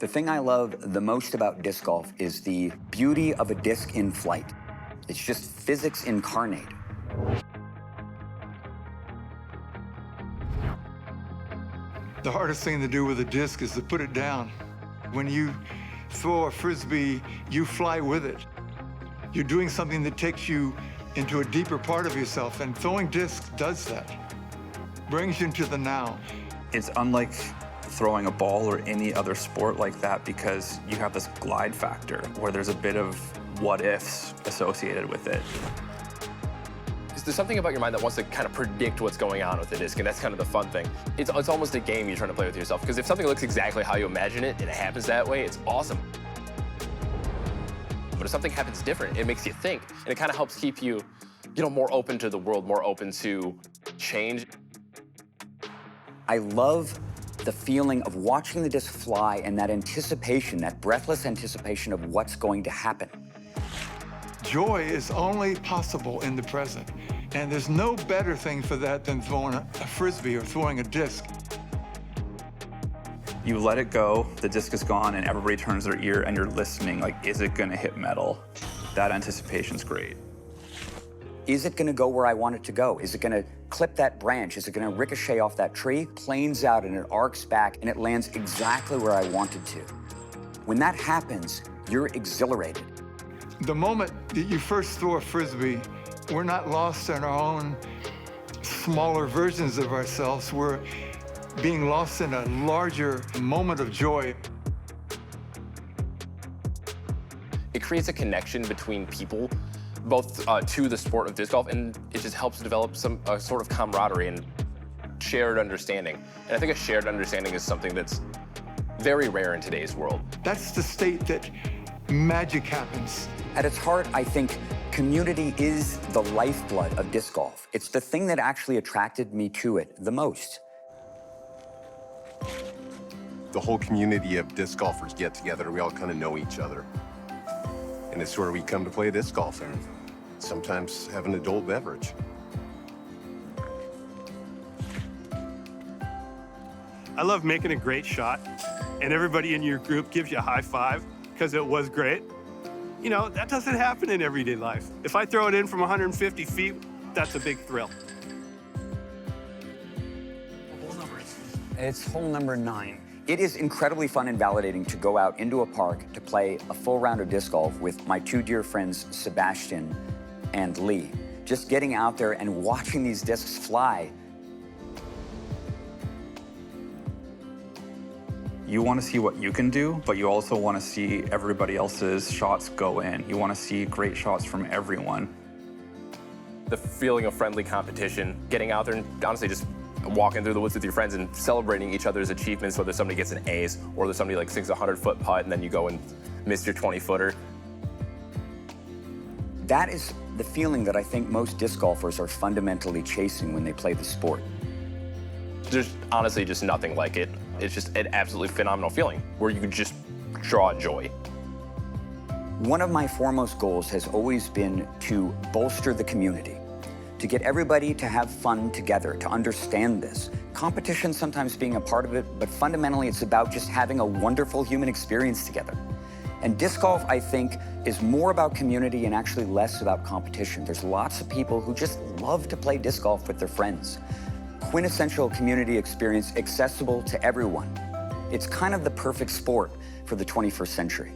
The thing I love the most about disc golf is the beauty of a disc in flight. It's just physics incarnate. The hardest thing to do with a disc is to put it down. When you throw a Frisbee, you fly with it. You're doing something that takes you into a deeper part of yourself, and throwing discs does that. Brings you into the now. It's unlike throwing a ball or any other sport like that because you have this glide factor where there's a bit of what-ifs associated with it. There's something about your mind that wants to kind of predict what's going on with the disc, and that's kind of the fun thing. It's almost a game you're trying to play with yourself, because if something looks exactly how you imagine it and it happens that way, it's awesome. But if something happens different, it makes you think, and it kind of helps keep you, more open to the world, more open to change. I love the feeling of watching the disc fly and that anticipation, that breathless anticipation of what's going to happen. Joy is only possible in the present, and there's no better thing for that than throwing a Frisbee or throwing a disc. You let it go, the disc is gone, and everybody turns their ear and you're listening, like, is it gonna hit metal? That anticipation's great. Is it gonna go where I want it to go? Is it gonna clip that branch? Is it gonna ricochet off that tree? Planes out and it arcs back and it lands exactly where I want it to. When that happens, you're exhilarated. The moment that you first throw a Frisbee, we're not lost in our own smaller versions of ourselves. We're being lost in a larger moment of joy. It creates a connection between people, both to the sport of disc golf, and it just helps develop a sort of camaraderie and shared understanding. And I think a shared understanding is something that's very rare in today's world. That's the state that magic happens. At its heart, I think community is the lifeblood of disc golf. It's the thing that actually attracted me to it the most. The whole community of disc golfers get together and we all kind of know each other. And it's where we come to play disc golf and sometimes have an adult beverage. I love making a great shot and everybody in your group gives you a high five because it was great. That doesn't happen in everyday life. If I throw it in from 150 feet, that's a big thrill. What hole number is it? It's hole number 9. It is incredibly fun and validating to go out into a park to play a full round of disc golf with my 2 dear friends, Sebastian and Lee. Just getting out there and watching these discs fly. You want to see what you can do, but you also want to see everybody else's shots go in. You want to see great shots from everyone. The feeling of friendly competition, getting out there and honestly just walking through the woods with your friends and celebrating each other's achievements, whether somebody gets an ace or there's somebody sinks a 100-foot putt and then you go and miss your 20-footer. That is the feeling that I think most disc golfers are fundamentally chasing when they play the sport. There's honestly just nothing like it. It's just an absolutely phenomenal feeling where you can just draw joy. One of my foremost goals has always been to bolster the community, to get everybody to have fun together, to understand this. Competition sometimes being a part of it, but fundamentally it's about just having a wonderful human experience together. And disc golf, I think, is more about community and actually less about competition. There's lots of people who just love to play disc golf with their friends. Quintessential community experience accessible to everyone. It's kind of the perfect sport for the 21st century.